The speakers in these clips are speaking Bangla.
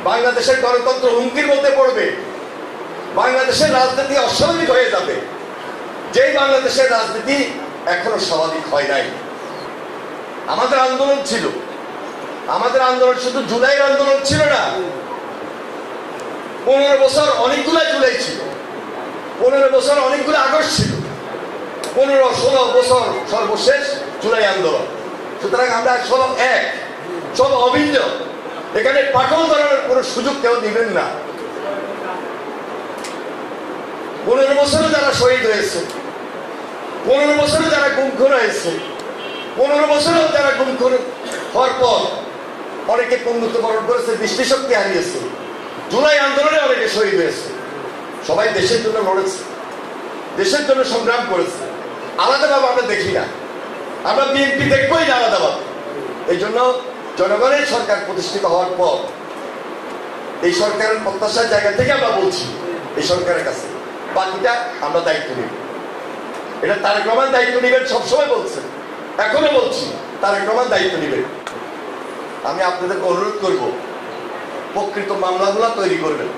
বাংলাদেশের গণতন্ত্র হুমকির মধ্যে পড়বে, বাংলাদেশের রাজনীতি অস্বাভাবিক হয়ে যাবে। যেই বাংলাদেশের রাজনীতি এখনো স্বাভাবিক হয় নাই। আমাদের আন্দোলন ছিল, আমাদের আন্দোলন শুধু জুলাইয়ের আন্দোলন ছিল না, 15 বছর অনেকগুলো জুলাই ছিল, 15 বছর অনেকগুলো আগস্ট ছিল, 15-16 বছর সর্বশেষ জুলাই আন্দোলন। সুতরাং আমরা সব এক, সব অভিন্ন। এখানে পাটল ধরানোর কোনো সুযোগ কেউ দিবেন না। 15 বছরে যারা শহীদ হয়েছে, 15 বছরে যারা গুমখুন হয়েছে, 15 বছরেও যারা গুমখুন হওয়ার পর অনেকে পঙ্গুত্ব বরণ করেছে, দৃষ্টিশক্তি হারিয়েছে, জুলাই আন্দোলনে অনেকে শহীদ হয়েছে। সবাই দেশের জন্য লড়েছে, দেশের জন্য সংগ্রাম করেছে। আলাদাভাবে আমরা দেখি না, আমরা বিএনপি দেখবই না আলাদাভাবে। এই জন্য জনগণের সরকার প্রতিষ্ঠিত হওয়ার পর এই সরকারের প্রত্যাশার জায়গা থেকে আমরা বলছি এই সরকারের কাছে বাকিটা আমরা দায়িত্ব নেব। এটা তারেক রহমান দায়িত্ব নেবেন, সবসময় বলছেন, এখনো বলছি তারেক রহমান দায়িত্ব নেবেন। আমি আপনাদেরকে অনুরোধ করব, প্রকৃত মামলাগুলো তৈরি করবেন।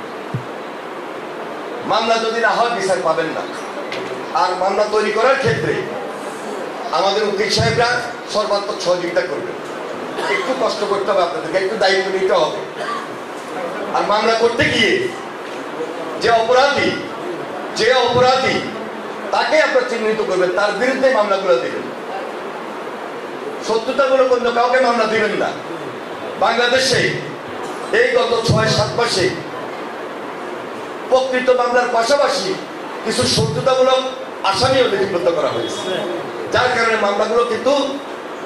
মামলা যদি না হয় বিচার পাবেন না। আর মামলা তৈরি করার ক্ষেত্রে আমাদের উকিল সাহেবরা সর্বাত্মক সহযোগিতা করবেন। একটু কষ্ট করতে হবে আপনাদেরকে, একটু দায়িত্ব নিতে হবে। আর মামলা করতে গিয়ে যে অপরাধী তাকে আপনারা চিহ্নিত করবেন, তার বিরুদ্ধে মামলাগুলো দিবেন। শত্রুতামূলক অন্য কাউকে মামলা দিবেন না। বাংলাদেশে এই গত 6-7 মাসে প্রকৃত মামলার পাশাপাশি কিছু শত্রুতামূলক আসামিও লিপিবদ্ধ করা হয়েছে, যার কারণে মামলাগুলো কিন্তু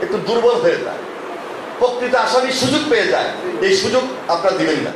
একটু দুর্বল হয়ে যায়, প্রকৃত আসামি সুযোগ পেয়ে যায়। এই সুযোগ আপনারা দিবেন না।